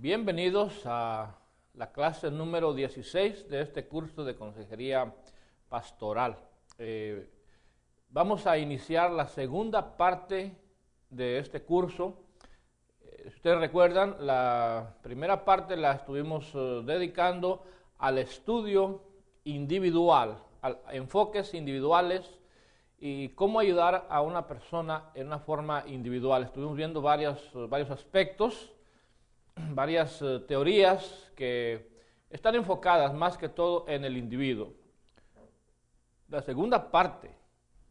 Bienvenidos a la clase número 16 de este curso de consejería pastoral. Vamos a iniciar la segunda parte de este curso. Si ustedes recuerdan, la primera parte la estuvimos dedicando al estudio individual, a enfoques individuales y cómo ayudar a una persona en una forma individual. Estuvimos viendo varios aspectos, varias teorías que están enfocadas más que todo en el individuo. La segunda parte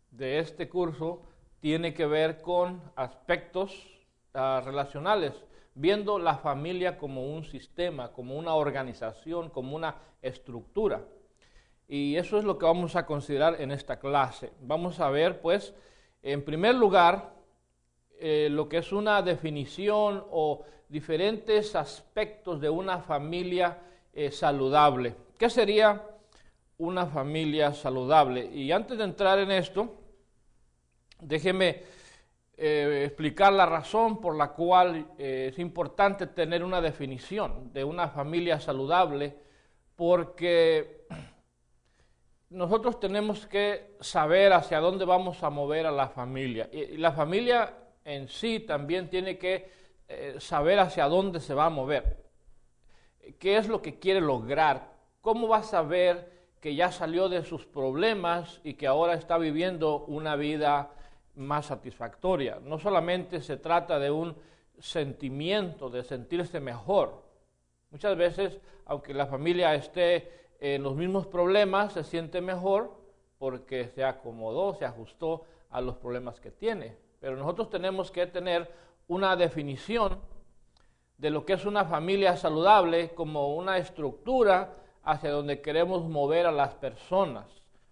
de este curso tiene que ver con aspectos relacionales, viendo la familia como un sistema, como una organización, como una estructura. Y eso es lo que vamos a considerar en esta clase. Vamos a ver, pues, en primer lugar, lo que es una definición o diferentes aspectos de una familia saludable. ¿Qué sería una familia saludable? Y antes de entrar en esto, déjeme explicar la razón por la cual es importante tener una definición de una familia saludable, porque nosotros tenemos que saber hacia dónde vamos a mover a la familia. Y la familia en sí también tiene que saber hacia dónde se va a mover. ¿Qué es lo que quiere lograr? ¿Cómo va a saber que ya salió de sus problemas y que ahora está viviendo una vida más satisfactoria? No solamente se trata de un sentimiento, de sentirse mejor. Muchas veces, aunque la familia esté en los mismos problemas, se siente mejor porque se acomodó, se ajustó a los problemas que tiene. Pero nosotros tenemos que tener una definición de lo que es una familia saludable como una estructura hacia donde queremos mover a las personas.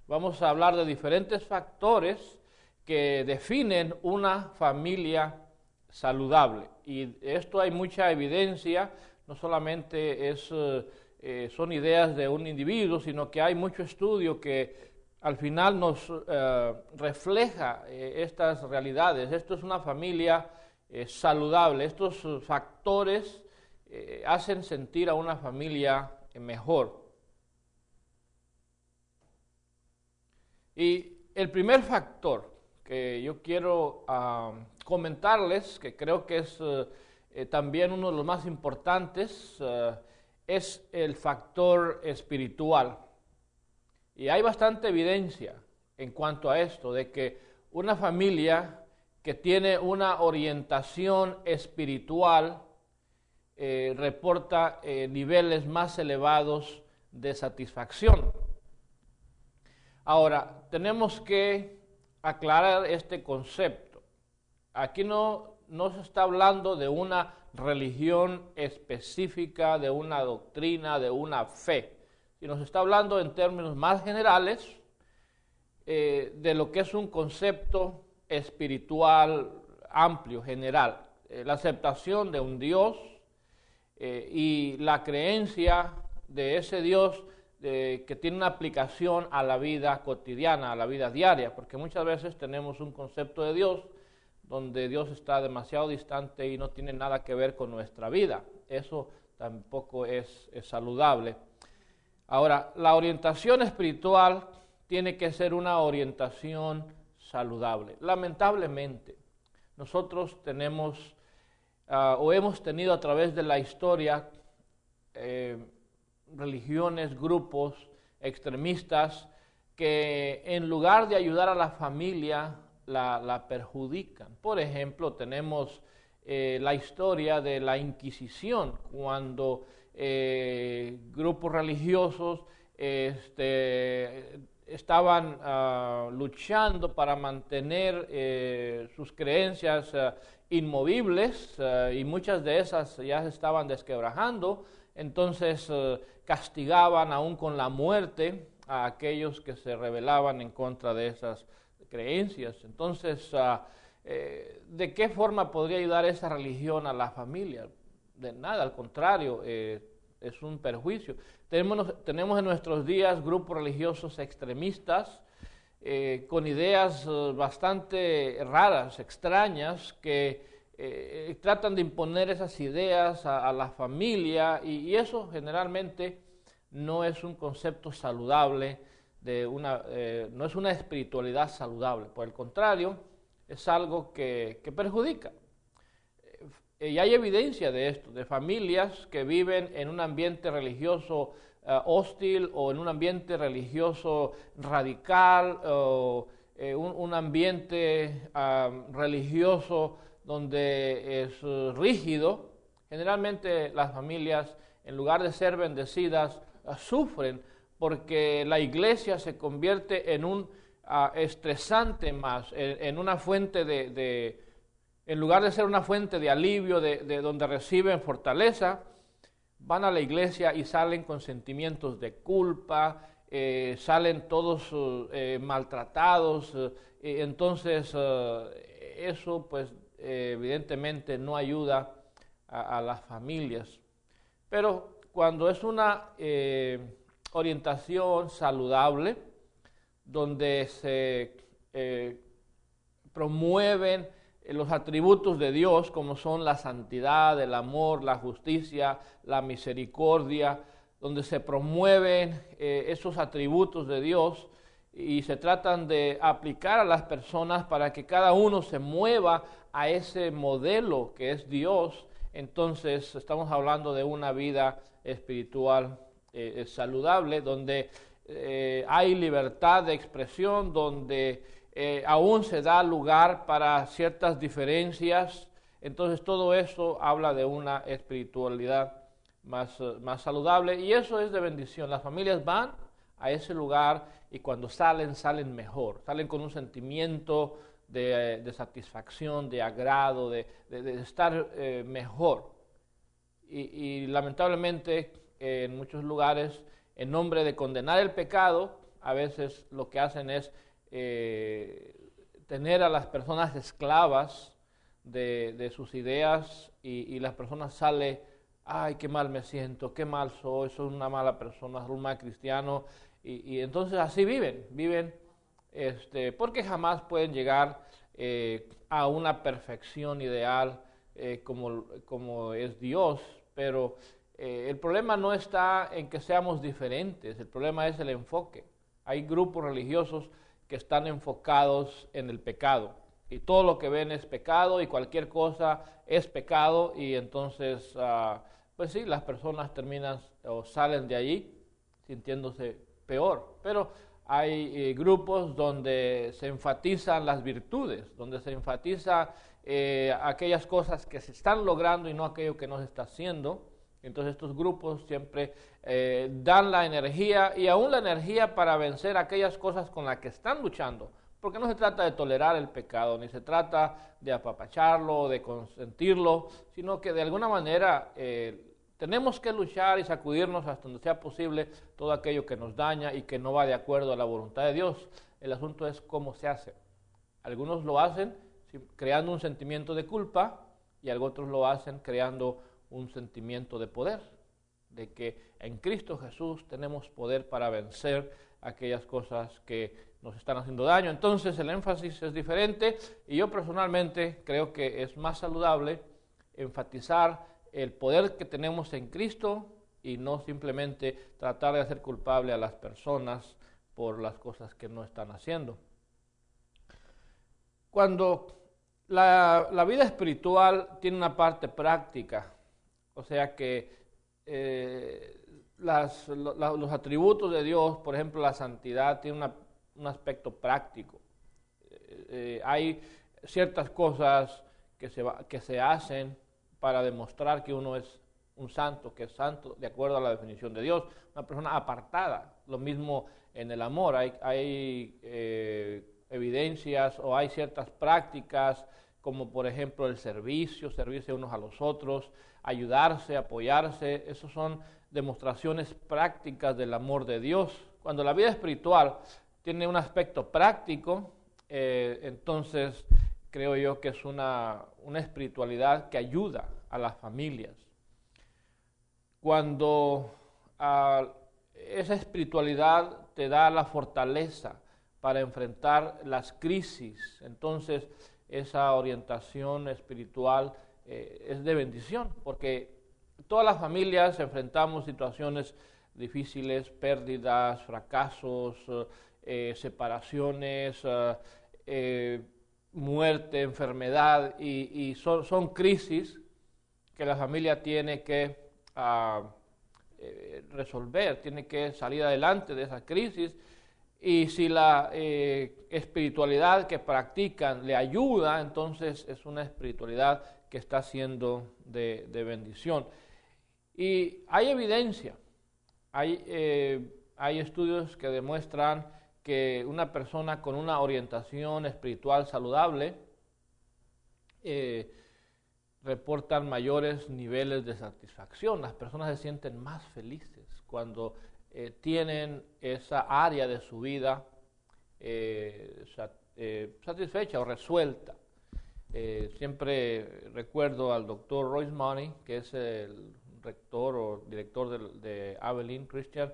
Vamos a hablar de diferentes factores que definen una familia saludable. Y esto hay mucha evidencia, no solamente son ideas de un individuo, sino que hay mucho estudio que al final nos refleja estas realidades. Esto es una familia saludable. Estos factores hacen sentir a una familia mejor. Y el primer factor que yo quiero comentarles, que creo que es también uno de los más importantes, es el factor espiritual. Y hay bastante evidencia en cuanto a esto, de que una familia que tiene una orientación espiritual reporta niveles más elevados de satisfacción. Ahora, tenemos que aclarar este concepto. Aquí no se está hablando de una religión específica, de una doctrina, de una fe, sino se está hablando en términos más generales de lo que es un concepto espiritual amplio, general, la aceptación de un Dios y la creencia de ese Dios que tiene una aplicación a la vida cotidiana, a la vida diaria, porque muchas veces tenemos un concepto de Dios donde Dios está demasiado distante y no tiene nada que ver con nuestra vida. Eso tampoco es saludable. Ahora, la orientación espiritual tiene que ser una orientación saludable. Lamentablemente, nosotros tenemos o hemos tenido a través de la historia religiones, grupos extremistas que en lugar de ayudar a la familia, la perjudican. Por ejemplo, tenemos la historia de la Inquisición, cuando grupos religiosos estaban luchando para mantener sus creencias inmovibles y muchas de esas ya se estaban desquebrajando. Entonces castigaban aún con la muerte a aquellos que se rebelaban en contra de esas creencias. Entonces, ¿de qué forma podría ayudar esa religión a la familia? De nada, al contrario, es un perjuicio. Tenemos en nuestros días grupos religiosos extremistas con ideas bastante raras, extrañas, que tratan de imponer esas ideas a la familia y eso generalmente no es un concepto saludable, no es una espiritualidad saludable, por el contrario, es algo que perjudica. Y hay evidencia de esto, de familias que viven en un ambiente religioso hostil o en un ambiente religioso radical o un ambiente religioso donde es rígido. Generalmente las familias, en lugar de ser bendecidas, sufren porque la iglesia se convierte en un estresante más, en una fuente en lugar de ser una fuente de alivio, de donde reciben fortaleza, van a la iglesia y salen con sentimientos de culpa, salen todos maltratados, entonces eso pues evidentemente no ayuda a las familias. Pero cuando es una orientación saludable, donde se promueven los atributos de Dios, como son la santidad, el amor, la justicia, la misericordia, donde se promueven esos atributos de Dios y se tratan de aplicar a las personas para que cada uno se mueva a ese modelo que es Dios. Entonces estamos hablando de una vida espiritual saludable, donde hay libertad de expresión, donde aún se da lugar para ciertas diferencias. Entonces todo eso habla de una espiritualidad más saludable y eso es de bendición. Las familias van a ese lugar y cuando salen mejor, salen con un sentimiento de satisfacción, de agrado, de estar mejor. Y lamentablemente en muchos lugares, en nombre de condenar el pecado, a veces lo que hacen es tener a las personas esclavas de sus ideas y las personas salen, ay, qué mal me siento, qué mal soy una mala persona, soy un mal cristiano, y entonces así viven porque jamás pueden llegar a una perfección ideal como es Dios, pero el problema no está en que seamos diferentes, el problema es el enfoque. Hay grupos religiosos que están enfocados en el pecado y todo lo que ven es pecado y cualquier cosa es pecado y entonces pues sí, las personas terminan o salen de allí sintiéndose peor, pero hay grupos donde se enfatizan las virtudes, donde se enfatiza aquellas cosas que se están logrando y no aquello que no se está haciendo. Entonces estos grupos siempre dan la energía y aún la energía para vencer aquellas cosas con las que están luchando, porque no se trata de tolerar el pecado, ni se trata de apapacharlo, de consentirlo, sino que de alguna manera tenemos que luchar y sacudirnos hasta donde sea posible todo aquello que nos daña y que no va de acuerdo a la voluntad de Dios. El asunto es cómo se hace. Algunos lo hacen creando un sentimiento de culpa y otros lo hacen creando un sentimiento de poder, de que en Cristo Jesús tenemos poder para vencer aquellas cosas que nos están haciendo daño. Entonces el énfasis es diferente y yo personalmente creo que es más saludable enfatizar el poder que tenemos en Cristo y no simplemente tratar de hacer culpable a las personas por las cosas que no están haciendo. Cuando la vida espiritual tiene una parte práctica, o sea que los atributos de Dios, por ejemplo la santidad, tiene un aspecto práctico. Hay ciertas cosas que se hacen para demostrar que uno es un santo, que es santo de acuerdo a la definición de Dios, una persona apartada. Lo mismo en el amor, hay evidencias o hay ciertas prácticas como por ejemplo el servirse unos a los otros, ayudarse, apoyarse. Esas son demostraciones prácticas del amor de Dios. Cuando la vida espiritual tiene un aspecto práctico, entonces creo yo que es una espiritualidad que ayuda a las familias. Cuando esa espiritualidad te da la fortaleza para enfrentar las crisis, entonces esa orientación espiritual es de bendición, porque todas las familias enfrentamos situaciones difíciles, pérdidas, fracasos, separaciones, muerte, enfermedad, y son crisis que la familia tiene que resolver, tiene que salir adelante de esa crisis. Y si la espiritualidad que practican le ayuda, entonces es una espiritualidad que está siendo de bendición. Y hay evidencia, hay estudios que demuestran que una persona con una orientación espiritual saludable reportan mayores niveles de satisfacción. Las personas se sienten más felices cuando tienen esa área de su vida satisfecha o resuelta. Siempre recuerdo al doctor Royce Money, que es el rector o director de Abilene Christian,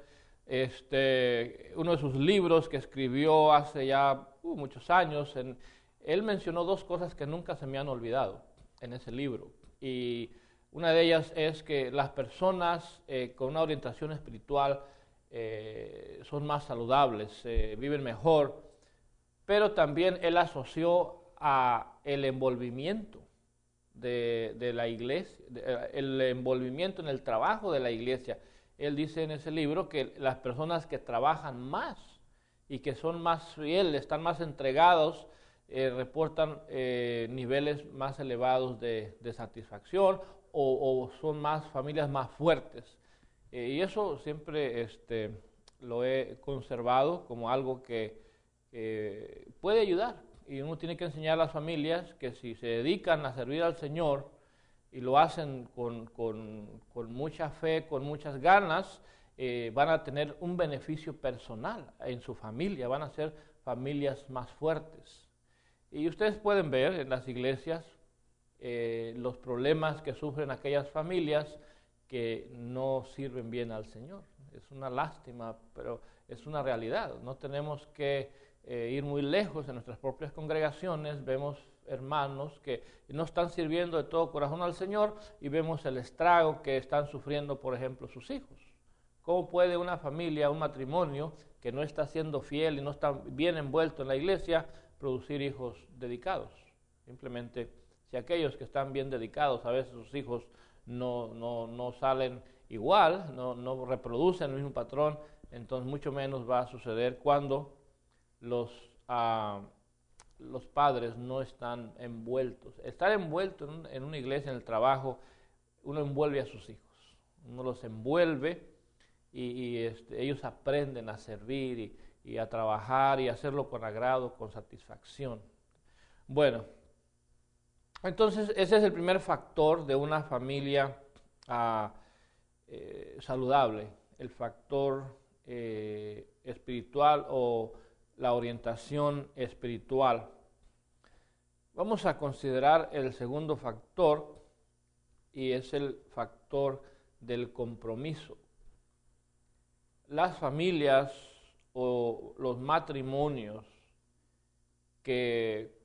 uno de sus libros que escribió hace ya muchos años, él mencionó dos cosas que nunca se me han olvidado en ese libro. Y una de ellas es que las personas con una orientación espiritual son más saludables, viven mejor, pero también él asoció a el envolvimiento de la iglesia, el envolvimiento en el trabajo de la iglesia. Él dice en ese libro que las personas que trabajan más y que son más fieles, están más entregados, reportan niveles más elevados de satisfacción o son más familias más fuertes. Y eso siempre lo he conservado como algo que puede ayudar. Y uno tiene que enseñar a las familias que si se dedican a servir al Señor y lo hacen con mucha fe, con muchas ganas, van a tener un beneficio personal en su familia, van a ser familias más fuertes. Y ustedes pueden ver en las iglesias los problemas que sufren aquellas familias que no sirven bien al Señor. Es una lástima, pero es una realidad. No tenemos que ir muy lejos en nuestras propias congregaciones. Vemos hermanos que no están sirviendo de todo corazón al Señor y vemos el estrago que están sufriendo, por ejemplo, sus hijos. ¿Cómo puede una familia, un matrimonio que no está siendo fiel y no está bien envuelto en la iglesia producir hijos dedicados? Simplemente, si aquellos que están bien dedicados, a veces sus hijos no salen igual, no reproducen el mismo patrón, entonces mucho menos va a suceder cuando los padres no están envueltos. Estar envuelto en una iglesia, en el trabajo, uno envuelve a sus hijos, uno los envuelve y ellos aprenden a servir y a trabajar y a hacerlo con agrado, con satisfacción. Bueno, entonces ese es el primer factor de una familia saludable, el factor espiritual o la orientación espiritual. Vamos a considerar el segundo factor y es el factor del compromiso. Las familias o los matrimonios que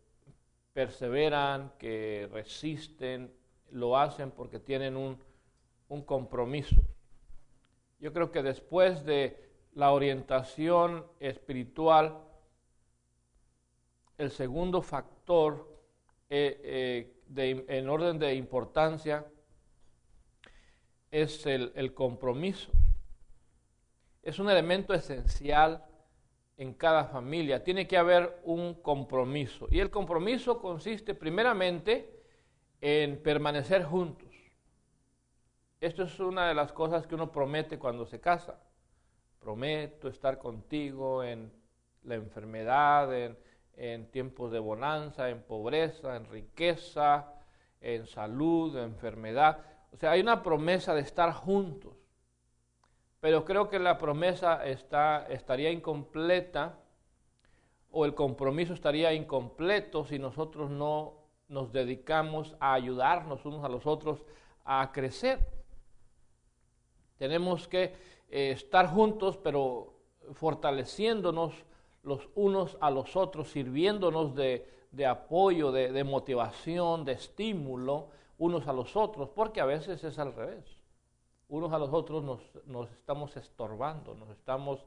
perseveran, que resisten, lo hacen porque tienen un compromiso. Yo creo que después de la orientación espiritual, el segundo factor en orden de importancia es el compromiso. Es un elemento esencial en cada familia. Tiene que haber un compromiso. Y el compromiso consiste primeramente en permanecer juntos. Esto es una de las cosas que uno promete cuando se casa. Prometo estar contigo en la enfermedad, en tiempos de bonanza, en pobreza, en riqueza, en salud, en enfermedad. O sea, hay una promesa de estar juntos. Pero creo que la promesa estaría incompleta o el compromiso estaría incompleto si nosotros no nos dedicamos a ayudarnos unos a los otros a crecer. Tenemos que estar juntos, pero fortaleciéndonos los unos a los otros, sirviéndonos de de apoyo, de motivación, de estímulo unos a los otros, porque a veces es al revés. Unos a los otros nos estamos estorbando, nos estamos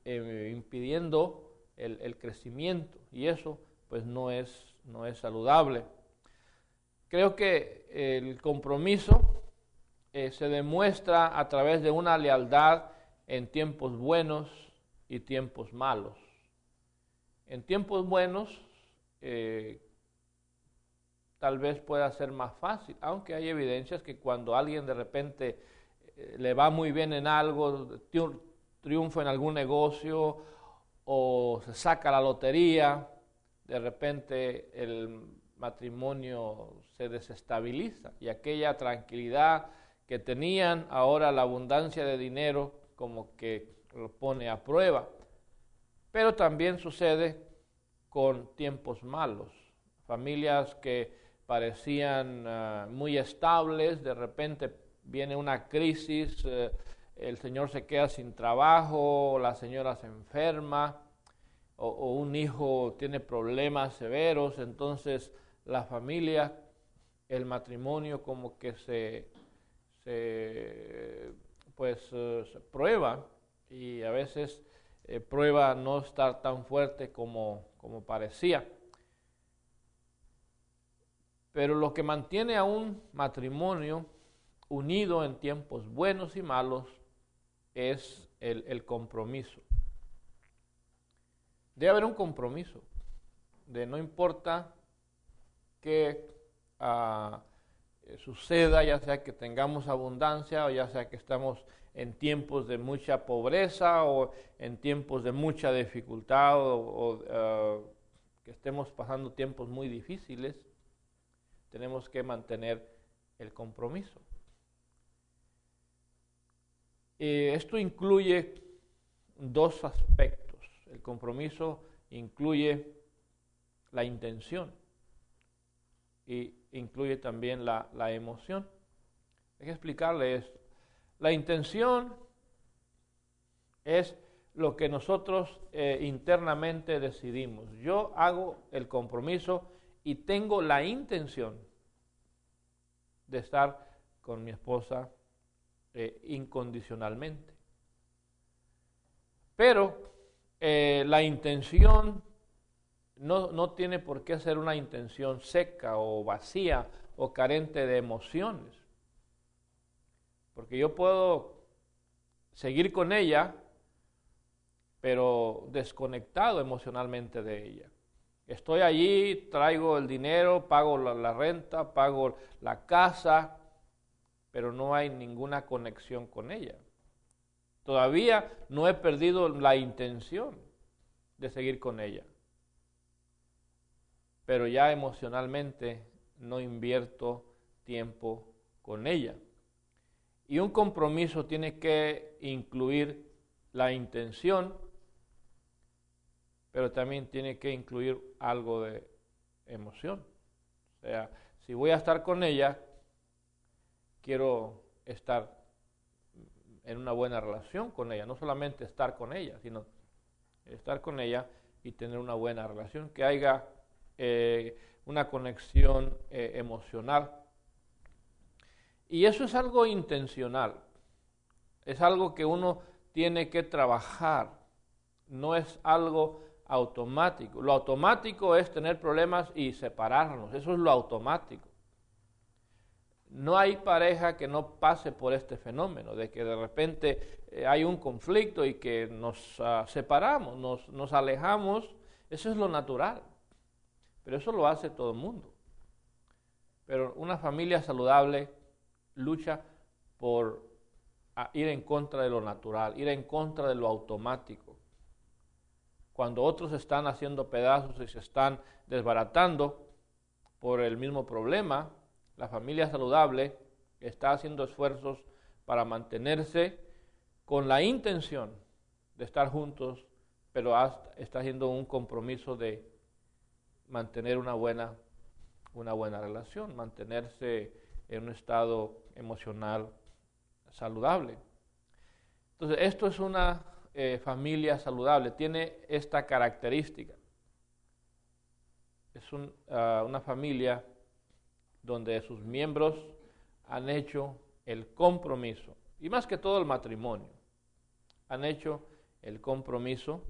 impidiendo el crecimiento, y eso pues no es saludable. Creo que el compromiso se demuestra a través de una lealtad en tiempos buenos y tiempos malos. En tiempos buenos tal vez pueda ser más fácil, aunque hay evidencias que cuando alguien de repente le va muy bien en algo, triunfa en algún negocio o se saca la lotería, de repente el matrimonio se desestabiliza y aquella tranquilidad que tenían, ahora la abundancia de dinero como que lo pone a prueba. Pero también sucede con tiempos malos, familias que parecían muy estables, de repente viene una crisis, el señor se queda sin trabajo, la señora se enferma, o un hijo tiene problemas severos, entonces la familia, el matrimonio como que se prueba, y a veces prueba no estar tan fuerte como parecía. Pero lo que mantiene a un matrimonio unido en tiempos buenos y malos es el compromiso. Debe haber un compromiso de no importa qué suceda, ya sea que tengamos abundancia o ya sea que estamos en tiempos de mucha pobreza o en tiempos de mucha dificultad o que estemos pasando tiempos muy difíciles, tenemos que mantener el compromiso. Esto incluye dos aspectos. El compromiso incluye la intención y incluye también la emoción. Hay que explicarle esto. La intención es lo que nosotros internamente decidimos. Yo hago el compromiso y tengo la intención de estar con mi esposa incondicionalmente. Pero la intención no tiene por qué ser una intención seca o vacía o carente de emociones. Porque yo puedo seguir con ella, pero desconectado emocionalmente de ella. Estoy allí, traigo el dinero, pago la renta, pago la casa, pero no hay ninguna conexión con ella. Todavía no he perdido la intención de seguir con ella, pero ya emocionalmente no invierto tiempo con ella. Y un compromiso tiene que incluir la intención, pero también tiene que incluir algo de emoción. O sea, si voy a estar con ella, quiero estar en una buena relación con ella, no solamente estar con ella, sino estar con ella y tener una buena relación, que haya una conexión emocional. Y eso es algo intencional, es algo que uno tiene que trabajar, no es algo automático. Lo automático es tener problemas y separarnos, eso es lo automático. No hay pareja que no pase por este fenómeno, de que de repente hay un conflicto y que nos separamos, nos alejamos. Eso es lo natural, pero eso lo hace todo el mundo. Pero una familia saludable lucha por ir en contra de lo natural, ir en contra de lo automático. Cuando otros están haciendo pedazos y se están desbaratando por el mismo problema, la familia saludable está haciendo esfuerzos para mantenerse con la intención de estar juntos, pero está haciendo un compromiso de mantener una buena relación, mantenerse en un estado emocional saludable. Entonces, esto es una familia saludable, tiene esta característica. es una familia donde sus miembros han hecho el compromiso, y más que todo el matrimonio, han hecho el compromiso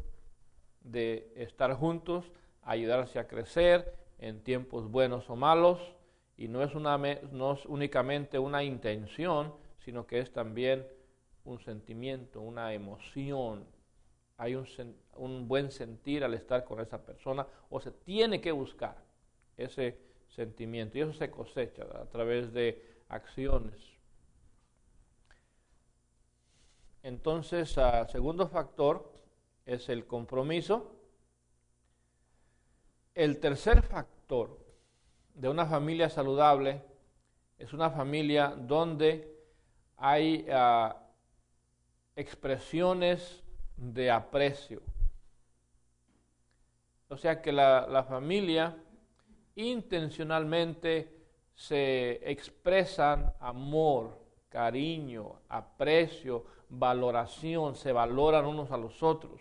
de estar juntos, ayudarse a crecer en tiempos buenos o malos, y no es únicamente una intención, sino que es también un sentimiento, una emoción. Hay un buen sentir al estar con esa persona, o se tiene que buscar ese sentimiento, y eso se cosecha a través de acciones. Entonces, segundo factor es el compromiso. El tercer factor de una familia saludable es una familia donde hay expresiones de aprecio. O sea que la familia intencionalmente se expresan amor, cariño, aprecio, valoración, se valoran unos a los otros.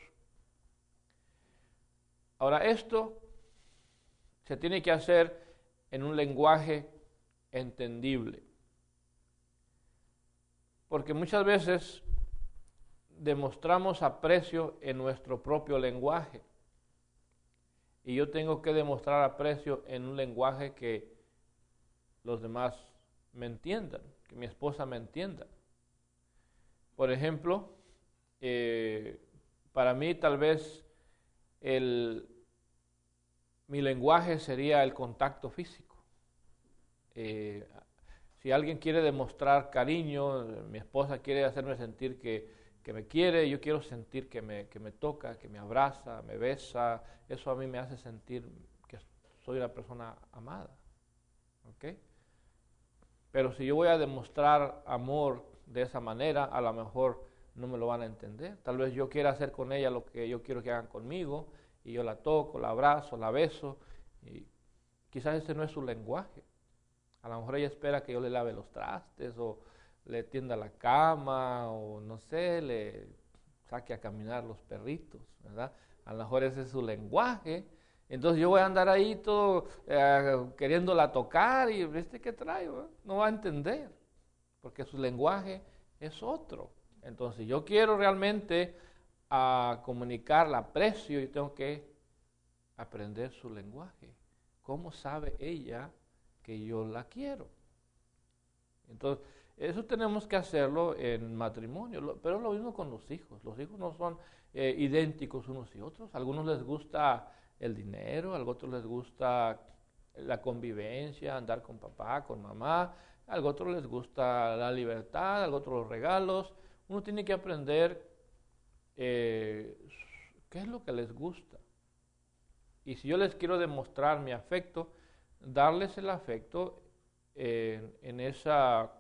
Ahora, esto se tiene que hacer en un lenguaje entendible, porque muchas veces demostramos aprecio en nuestro propio lenguaje, y yo tengo que demostrar aprecio en un lenguaje que los demás me entiendan, que mi esposa me entienda. Por ejemplo, para mí tal vez mi lenguaje sería el contacto físico. Si alguien quiere demostrar cariño, mi esposa quiere hacerme sentir que me quiere, yo quiero sentir que me toca, que me abraza, me besa, eso a mí me hace sentir que soy una persona amada. ¿Okay? Pero si yo voy a demostrar amor de esa manera, a lo mejor no me lo van a entender. Tal vez yo quiera hacer con ella lo que yo quiero que hagan conmigo, y yo la toco, la abrazo, la beso, y quizás ese no es su lenguaje. A lo mejor ella espera que yo le lave los trastes, o le tienda la cama, o no sé, le saque a caminar los perritos, ¿verdad? A lo mejor ese es su lenguaje. Entonces yo voy a andar ahí todo queriéndola tocar, y ¿viste qué traigo? No va a entender, porque su lenguaje es otro. Entonces, si yo quiero realmente comunicar el aprecio, yo tengo que aprender su lenguaje. ¿Cómo sabe ella que yo la quiero? Entonces, eso tenemos que hacerlo en matrimonio, pero lo mismo con los hijos. Los hijos no son idénticos unos y otros. A algunos les gusta el dinero, a otros les gusta la convivencia, andar con papá, con mamá, a otros les gusta la libertad, a otros los regalos. Uno tiene que aprender qué es lo que les gusta. Y si yo les quiero demostrar mi afecto, darles el afecto en esa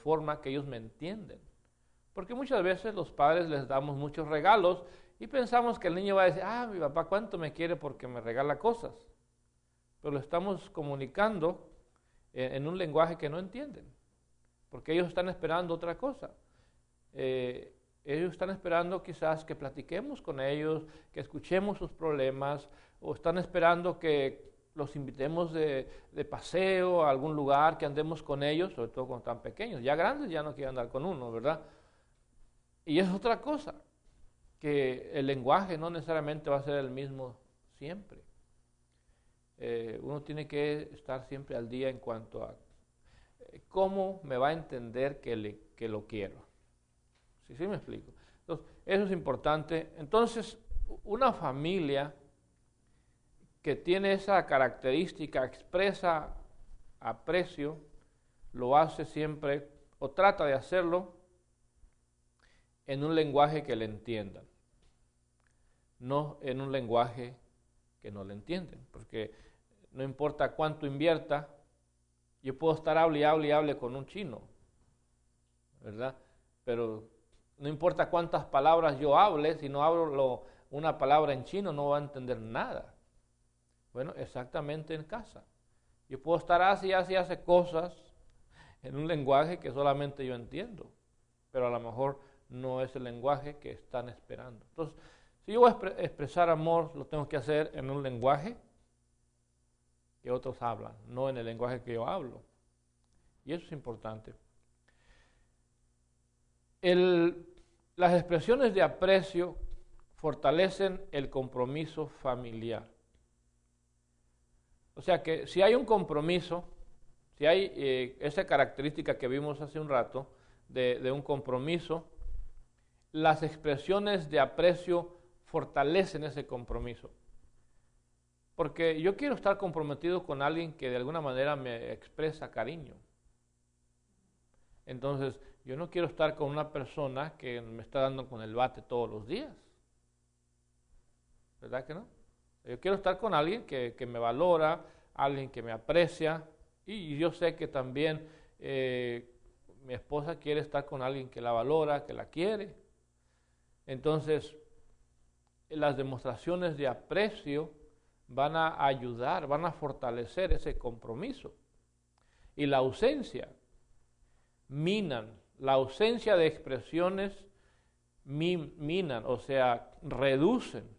forma que ellos me entienden. Porque muchas veces los padres les damos muchos regalos y pensamos que el niño va a decir, mi papá cuánto me quiere porque me regala cosas. Pero lo estamos comunicando en un lenguaje que no entienden, porque ellos están esperando otra cosa. Ellos están esperando quizás que platiquemos con ellos, que escuchemos sus problemas, o están esperando que los invitemos de paseo a algún lugar, que andemos con ellos, sobre todo cuando están pequeños. Ya grandes ya no quieren andar con uno, ¿verdad? Y es otra cosa, que el lenguaje no necesariamente va a ser el mismo siempre. Uno tiene que estar siempre al día en cuanto a cómo me va a entender que lo quiero. ¿Sí me explico? Entonces, eso es importante. Entonces, una familia que tiene esa característica, expresa aprecio, lo hace siempre, o trata de hacerlo, en un lenguaje que le entiendan, no en un lenguaje que no le entienden, porque no importa cuánto invierta, yo puedo estar hable y hable con un chino, ¿verdad? Pero no importa cuántas palabras yo hable, si no hablo una palabra en chino no va a entender nada. Bueno, exactamente en casa. Yo puedo estar hace cosas en un lenguaje que solamente yo entiendo, pero a lo mejor no es el lenguaje que están esperando. Entonces, si yo voy a expresar amor, lo tengo que hacer en un lenguaje que otros hablan, no en el lenguaje que yo hablo. Y eso es importante. Las expresiones de aprecio fortalecen el compromiso familiar. O sea que si hay un compromiso, si hay esa característica que vimos hace un rato de un compromiso, las expresiones de aprecio fortalecen ese compromiso. Porque yo quiero estar comprometido con alguien que de alguna manera me expresa cariño. Entonces, yo no quiero estar con una persona que me está dando con el bate todos los días. ¿Verdad que no? Yo quiero estar con alguien que me valora, alguien que me aprecia, y yo sé que también mi esposa quiere estar con alguien que la valora, que la quiere. Entonces, las demostraciones de aprecio van a ayudar, van a fortalecer ese compromiso. Y la ausencia la ausencia de expresiones minan, o sea, reducen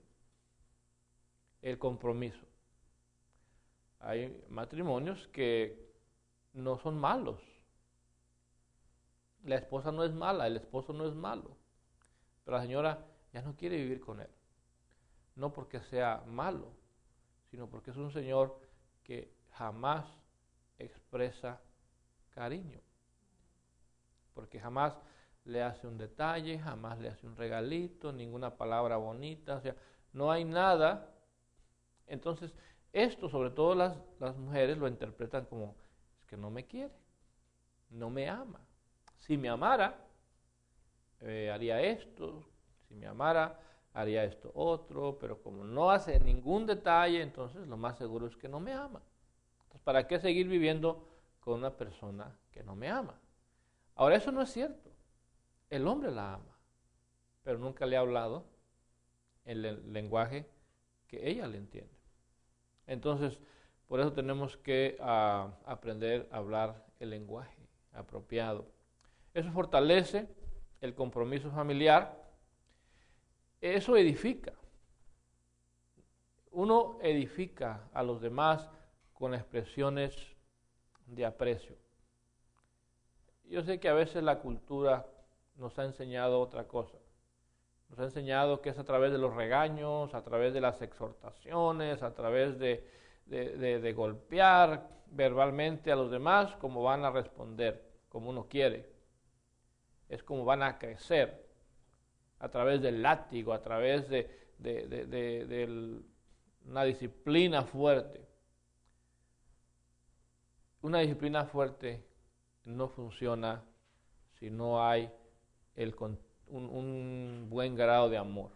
el compromiso. Hay matrimonios que no son malos. La esposa no es mala, el esposo no es malo, pero la señora ya no quiere vivir con él. No porque sea malo, sino porque es un señor que jamás expresa cariño. Porque jamás le hace un detalle, jamás le hace un regalito, ninguna palabra bonita, o sea, no hay nada. Entonces, esto sobre todo las mujeres lo interpretan como, es que no me quiere, no me ama. Si me amara, haría esto, si me amara, haría esto otro, pero como no hace ningún detalle, entonces lo más seguro es que no me ama. Entonces, ¿para qué seguir viviendo con una persona que no me ama? Ahora, eso no es cierto. El hombre la ama, pero nunca le ha hablado en el lenguaje que ella le entiende. Entonces, por eso tenemos que aprender a hablar el lenguaje apropiado. Eso fortalece el compromiso familiar. Eso edifica. Uno edifica a los demás con expresiones de aprecio. Yo sé que a veces la cultura nos ha enseñado otra cosa. Nos ha enseñado que es a través de los regaños, a través de las exhortaciones, a través de golpear verbalmente a los demás, como van a responder, como uno quiere. Es como van a crecer, a través del látigo, a través de una disciplina fuerte. Una disciplina fuerte no funciona si no hay un buen grado de amor.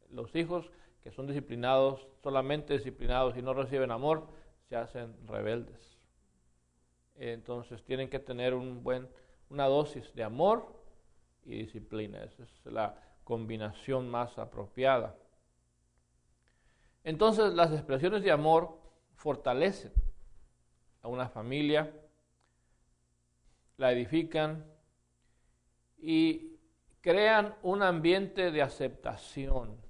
Los hijos que son disciplinados, solamente disciplinados y no reciben amor, se hacen rebeldes. Entonces tienen que tener una dosis de amor y disciplina. Esa es la combinación más apropiada. Entonces las expresiones de amor fortalecen a una familia, la edifican y crean un ambiente de aceptación.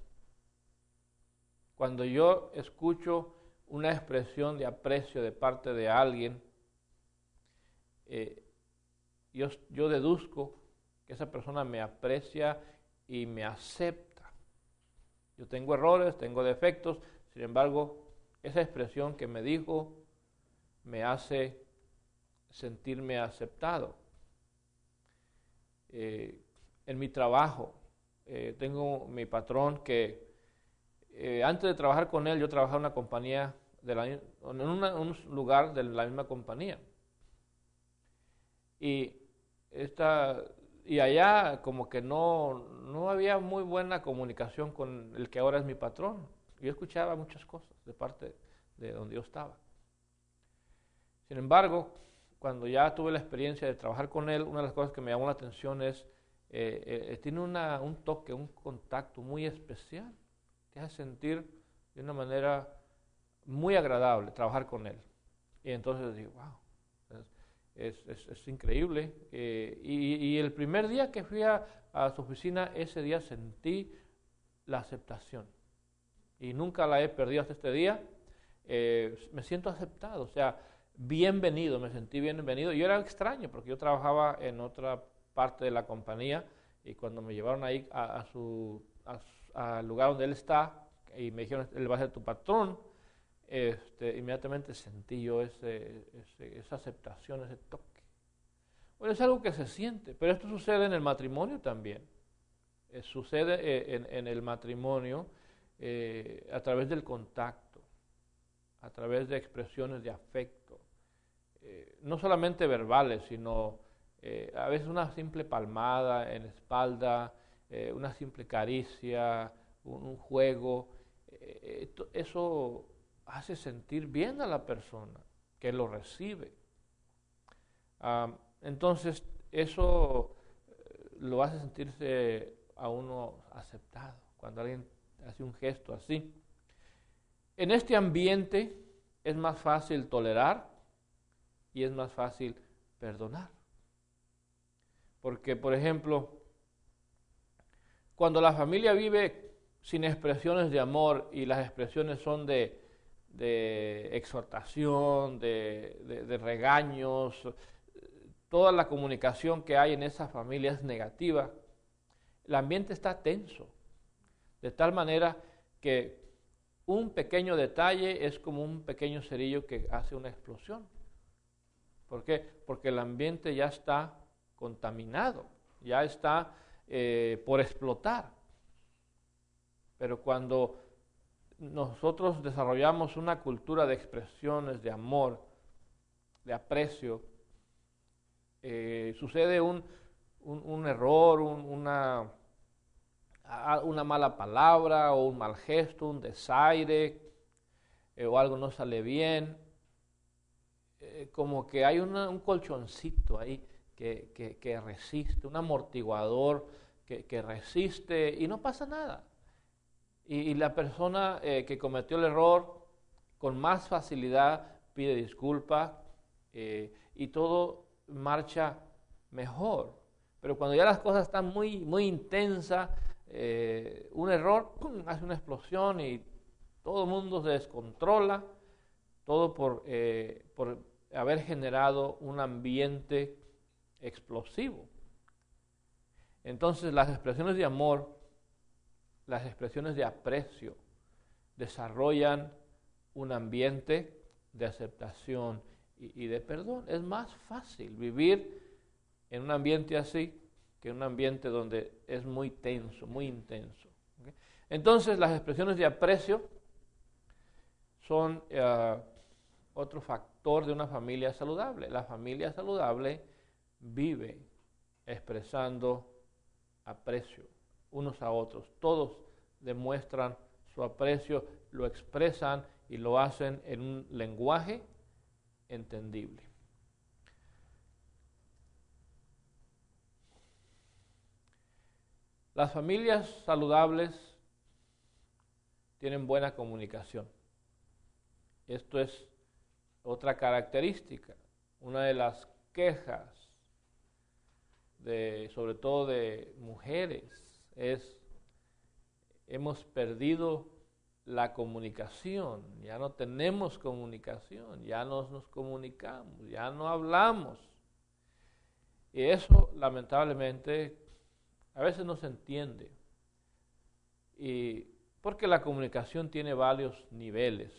Cuando yo escucho una expresión de aprecio de parte de alguien, yo deduzco que esa persona me aprecia y me acepta. Yo tengo errores, tengo defectos, sin embargo, esa expresión que me dijo me hace sentirme aceptado. En mi trabajo, tengo mi patrón que antes de trabajar con él, yo trabajaba en una compañía, en un lugar de la misma compañía. Y allá como que no había muy buena comunicación con el que ahora es mi patrón. Yo escuchaba muchas cosas de parte de donde yo estaba. Sin embargo, cuando ya tuve la experiencia de trabajar con él, una de las cosas que me llamó la atención es, tiene un toque, un contacto muy especial. Te hace sentir de una manera muy agradable trabajar con él. Y entonces digo, wow, es increíble. Y el primer día que fui a su oficina, ese día sentí la aceptación. Y nunca la he perdido hasta este día. me siento aceptado, o sea, bienvenido, me sentí bienvenido. Yo era extraño porque yo trabajaba en otra parte de la compañía y cuando me llevaron ahí al lugar donde él está y me dijeron, él va a ser tu patrón, inmediatamente sentí yo esa aceptación, ese toque. Bueno, es algo que se siente, pero esto sucede en el matrimonio también. Sucede en el matrimonio a través del contacto, a través de expresiones de afecto, no solamente verbales, sino a veces una simple palmada en la espalda, una simple caricia, un juego, eso hace sentir bien a la persona que lo recibe. Entonces, eso lo hace sentirse a uno aceptado, cuando alguien hace un gesto así. En este ambiente es más fácil tolerar y es más fácil perdonar. Porque, por ejemplo, cuando la familia vive sin expresiones de amor y las expresiones son de exhortación, de regaños, toda la comunicación que hay en esa familia es negativa, el ambiente está tenso, de tal manera que un pequeño detalle es como un pequeño cerillo que hace una explosión. ¿Por qué? Porque el ambiente ya está contaminado, ya está por explotar. Pero cuando nosotros desarrollamos una cultura de expresiones de amor, de aprecio, sucede un error, una mala palabra o un mal gesto, un desaire, o algo no sale bien, como que hay un colchoncito ahí que resiste, un amortiguador que resiste y no pasa nada. Y la persona que cometió el error con más facilidad pide disculpas y todo marcha mejor. Pero cuando ya las cosas están muy, muy intensas, un error ¡pum!, hace una explosión y todo el mundo se descontrola, todo por haber generado un ambiente explosivo. Entonces las expresiones de amor, las expresiones de aprecio desarrollan un ambiente de aceptación y de perdón. Es más fácil vivir en un ambiente así que en un ambiente donde es muy tenso, muy intenso. ¿Okay? Entonces las expresiones de aprecio son otro factor de una familia saludable. La familia saludable vive expresando aprecio unos a otros. Todos demuestran su aprecio, lo expresan y lo hacen en un lenguaje entendible. Las familias saludables tienen buena comunicación. Esto es otra característica. Una de las quejas, sobre todo de mujeres, es: hemos perdido la comunicación, ya no tenemos comunicación, ya no nos comunicamos, ya no hablamos. Y eso, lamentablemente, a veces no se entiende. Y porque la comunicación tiene varios niveles.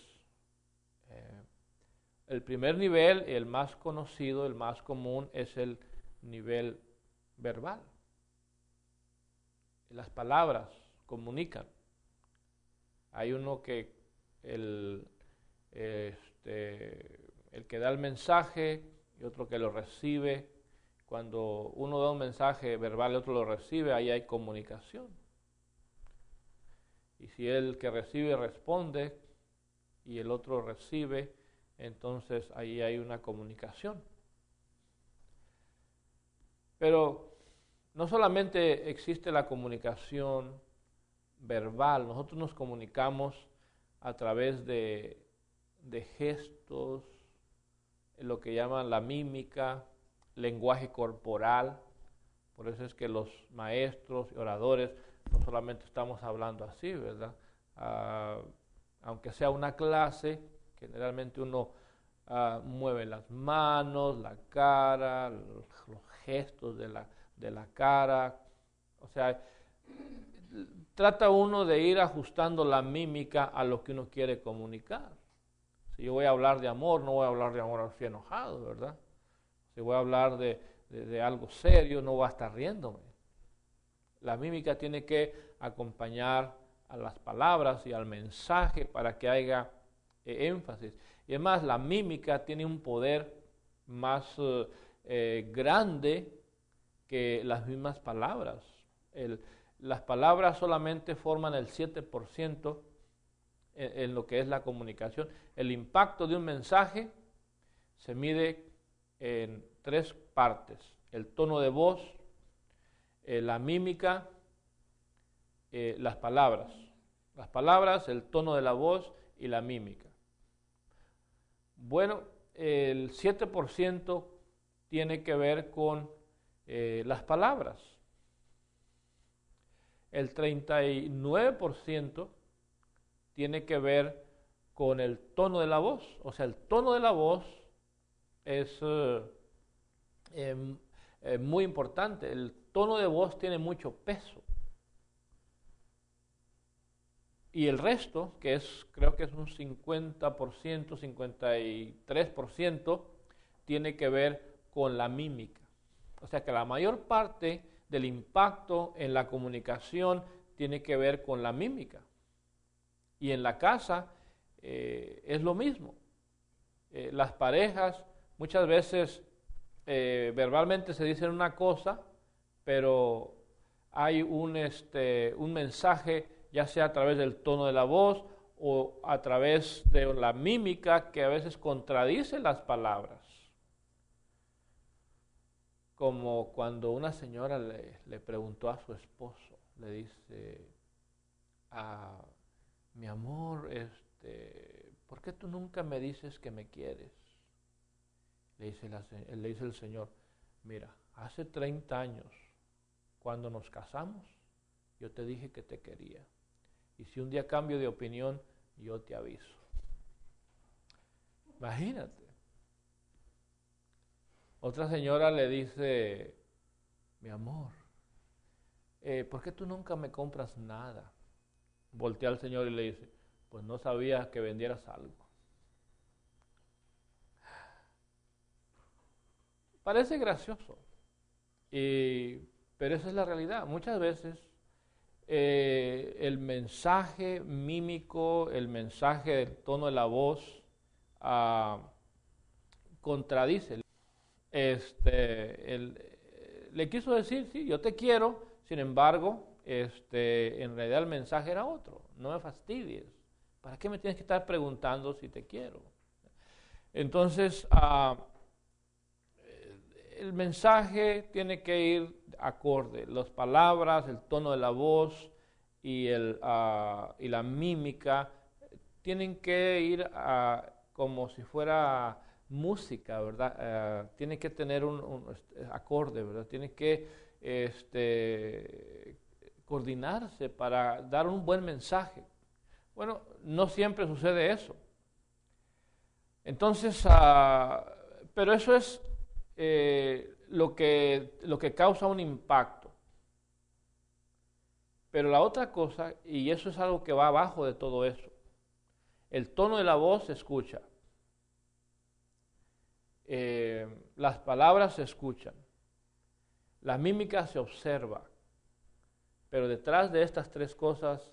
El primer nivel, el más conocido, el más común, es el nivel verbal. Las palabras comunican. Hay uno que el que da el mensaje y otro que lo recibe. Cuando uno da un mensaje verbal y otro lo recibe, ahí hay comunicación. Y si el que recibe responde y el otro recibe, entonces ahí hay una comunicación. Pero no solamente existe la comunicación verbal, nosotros nos comunicamos a través de gestos, lo que llaman la mímica, lenguaje corporal. Por eso es que los maestros y oradores no solamente estamos hablando así, ¿verdad? Aunque sea una clase, Generalmente uno mueve las manos, la cara, los gestos de la cara. O sea, trata uno de ir ajustando la mímica a lo que uno quiere comunicar. Si yo voy a hablar de amor, no voy a hablar de amor así enojado, ¿verdad? Si voy a hablar de algo serio, no voy a estar riéndome. La mímica tiene que acompañar a las palabras y al mensaje para que haya énfasis. Y además la mímica tiene un poder más grande que las mismas palabras. Las palabras solamente forman el 7% en lo que es la comunicación. El impacto de un mensaje se mide en 3 partes: el tono de voz, la mímica, las palabras. Las palabras, el tono de la voz y la mímica. Bueno, el 7% tiene que ver con las palabras. El 39% tiene que ver con el tono de la voz. O sea, el tono de la voz es muy importante. El tono de voz tiene mucho peso. Y el resto, que creo que es un 50%, 53%, tiene que ver con la mímica. O sea que la mayor parte del impacto en la comunicación tiene que ver con la mímica. Y en la casa es lo mismo. Las parejas muchas veces verbalmente se dicen una cosa, pero hay un mensaje, ya sea a través del tono de la voz o a través de la mímica, que a veces contradice las palabras. Como cuando una señora le preguntó a su esposo, le dice: mi amor, ¿por qué tú nunca me dices que me quieres? Le dice el Señor: mira, hace 30 años, cuando nos casamos, yo te dije que te quería. Y si un día cambio de opinión, yo te aviso. Imagínate. Otra señora le dice: mi amor, ¿por qué tú nunca me compras nada? Voltea al Señor y le dice: pues no sabía que vendieras algo. Parece gracioso, pero esa es la realidad. Muchas veces el mensaje mímico, el mensaje del tono de la voz contradice. Le quiso decir: sí, yo te quiero, sin embargo, en realidad el mensaje era otro. No me fastidies. ¿Para qué me tienes que estar preguntando si te quiero? Entonces, el mensaje tiene que ir acorde. Las palabras, el tono de la voz y la mímica tienen que ir como si fuera música, ¿verdad? Tiene que tener un acorde, ¿verdad? Tiene que coordinarse para dar un buen mensaje. Bueno, no siempre sucede eso. Entonces, pero eso es lo que causa un impacto. Pero la otra cosa, y eso es algo que va abajo de todo eso, el tono de la voz se escucha. Las palabras se escuchan, la mímica se observa, pero detrás de estas 3 cosas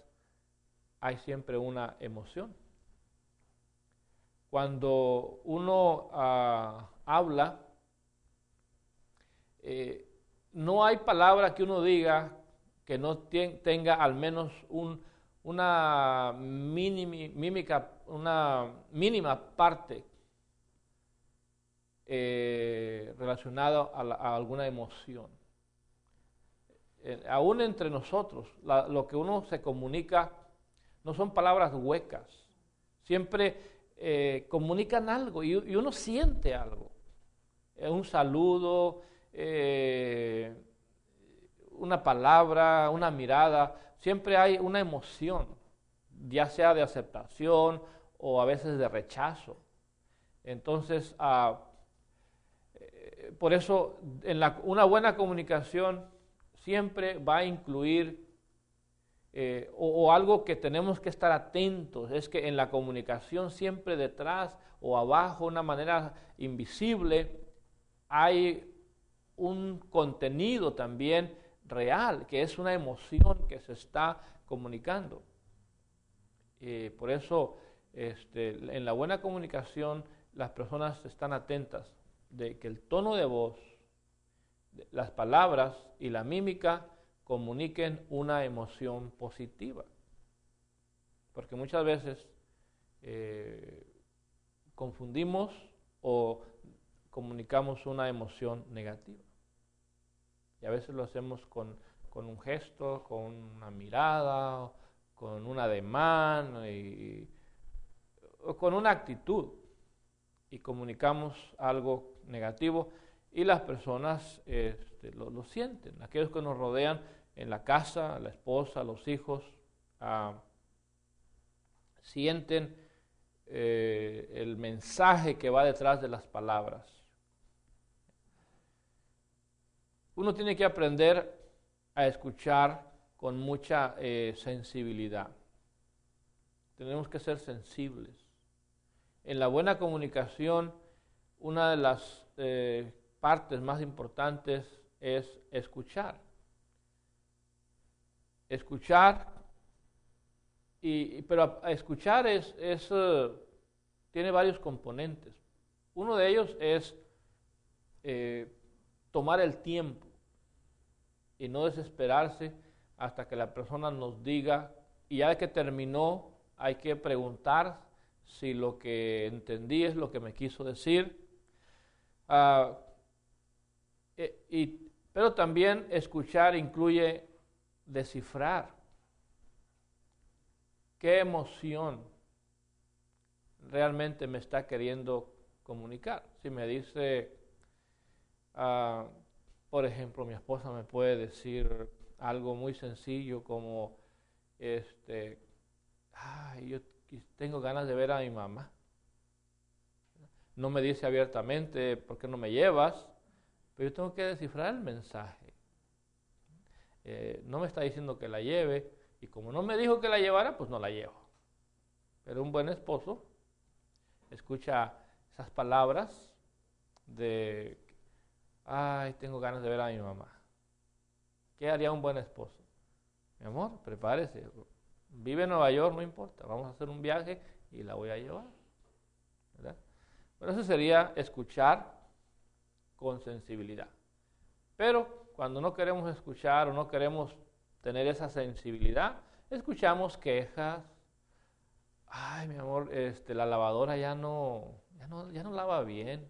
hay siempre una emoción. Cuando uno habla, no hay palabra que uno diga que no tenga al menos una mímica, una mínima parte relacionada a alguna emoción. Aún entre nosotros, lo que uno se comunica no son palabras huecas. Siempre comunican algo y uno siente algo. Un saludo, una palabra, una mirada, siempre hay una emoción, ya sea de aceptación o a veces de rechazo. Entonces, por eso una buena comunicación siempre va a incluir o algo que tenemos que estar atentos, es que en la comunicación siempre detrás o abajo, de una manera invisible, hay un contenido también real, que es una emoción que se está comunicando. Por eso, en la buena comunicación, las personas están atentas de que el tono de voz, las palabras y la mímica comuniquen una emoción positiva. Porque muchas veces confundimos o comunicamos una emoción negativa. Y a veces lo hacemos con un gesto, con una mirada, con un ademán o con una actitud. Y comunicamos algo negativo y las personas lo sienten. Aquellos que nos rodean en la casa, la esposa, los hijos, sienten el mensaje que va detrás de las palabras. Uno tiene que aprender a escuchar con mucha sensibilidad. Tenemos que ser sensibles. En la buena comunicación, una de las partes más importantes es escuchar. Escuchar, pero escuchar tiene varios componentes. Uno de ellos es tomar el tiempo y no desesperarse hasta que la persona nos diga, y ya que terminó, hay que preguntar si lo que entendí es lo que me quiso decir. Pero también escuchar incluye descifrar qué emoción realmente me está queriendo comunicar. Si me dice, por ejemplo, mi esposa me puede decir algo muy sencillo como, yo tengo ganas de ver a mi mamá. No me dice abiertamente, ¿por qué no me llevas? Pero yo tengo que descifrar el mensaje. No me está diciendo que la lleve, y como no me dijo que la llevara, pues no la llevo. Pero un buen esposo escucha esas palabras de, tengo ganas de ver a mi mamá. ¿Qué haría un buen esposo? Mi amor, prepárese. Vive en Nueva York, no importa. Vamos a hacer un viaje y la voy a llevar. ¿Verdad? Bueno, eso sería escuchar con sensibilidad. Pero cuando no queremos escuchar o no queremos tener esa sensibilidad, escuchamos quejas. Ay, mi amor, la lavadora ya no lava bien.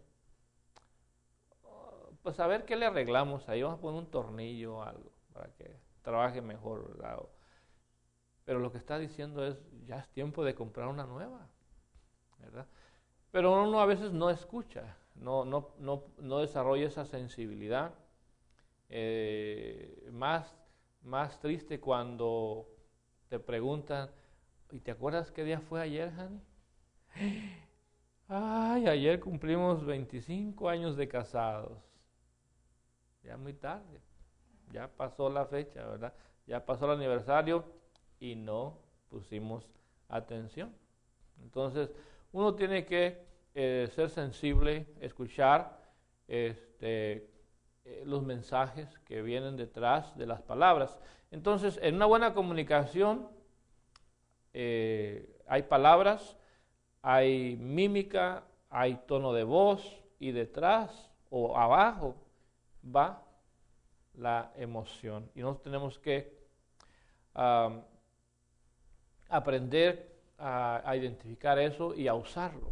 Pues a ver qué le arreglamos ahí. Vamos a poner un tornillo o algo para que trabaje mejor, ¿verdad? Pero lo que está diciendo es, ya es tiempo de comprar una nueva, ¿verdad? Pero uno a veces no escucha, no desarrolla esa sensibilidad. Más triste cuando te preguntan, ¿y te acuerdas qué día fue ayer, Jani? Ay, ayer cumplimos 25 años de casados. Ya muy tarde, ya pasó la fecha, ¿verdad? Ya pasó el aniversario y no pusimos atención. Entonces, uno tiene que ser sensible, escuchar los mensajes que vienen detrás de las palabras. Entonces, en una buena comunicación hay palabras, hay mímica, hay tono de voz y detrás o abajo va la emoción. Y nosotros tenemos que aprender a identificar eso y a usarlo.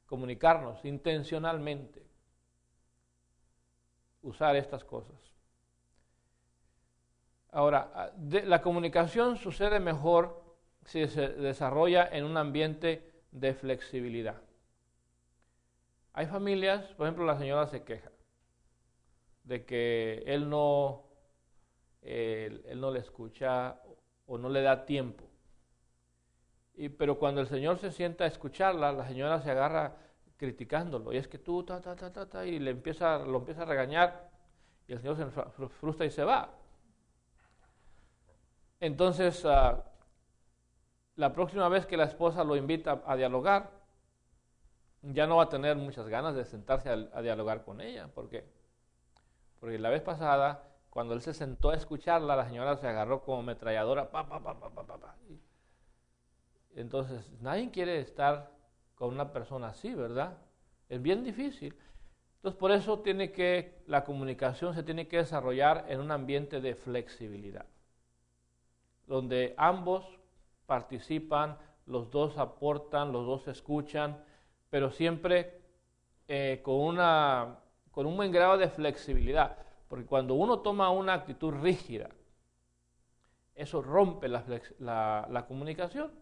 Comunicarnos intencionalmente. Usar estas cosas. Ahora, la comunicación sucede mejor si se desarrolla en un ambiente de flexibilidad. Hay familias, por ejemplo, la señora se queja de que él no le escucha o no le da tiempo. Pero cuando el señor se sienta a escucharla, la señora se agarra criticándolo. Y es que tú, y lo empieza a regañar. Y el señor se frustra y se va. Entonces, la próxima vez que la esposa lo invita a dialogar, ya no va a tener muchas ganas de sentarse a dialogar con ella. ¿Por qué? Porque la vez pasada, cuando él se sentó a escucharla, la señora se agarró como ametralladora. Entonces, nadie quiere estar con una persona así, ¿verdad? Es bien difícil. Entonces, por eso la comunicación se tiene que desarrollar en un ambiente de flexibilidad, donde ambos participan, los dos aportan, los dos escuchan, pero siempre con un buen grado de flexibilidad, porque cuando uno toma una actitud rígida, eso rompe la comunicación.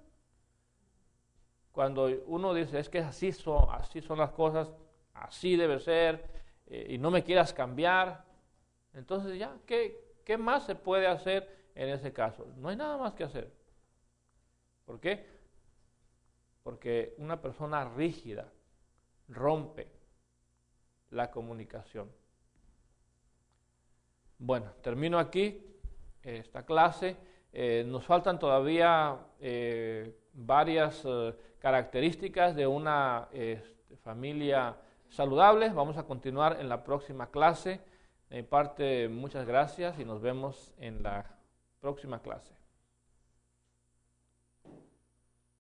Cuando uno dice, es que así son las cosas, así debe ser, y no me quieras cambiar, entonces ya, ¿qué más se puede hacer en ese caso? No hay nada más que hacer. ¿Por qué? Porque una persona rígida rompe la comunicación. Bueno, termino aquí esta clase. Nos faltan todavía varias características de una familia saludable. Vamos a continuar en la próxima clase. De mi parte, muchas gracias y nos vemos en la próxima clase.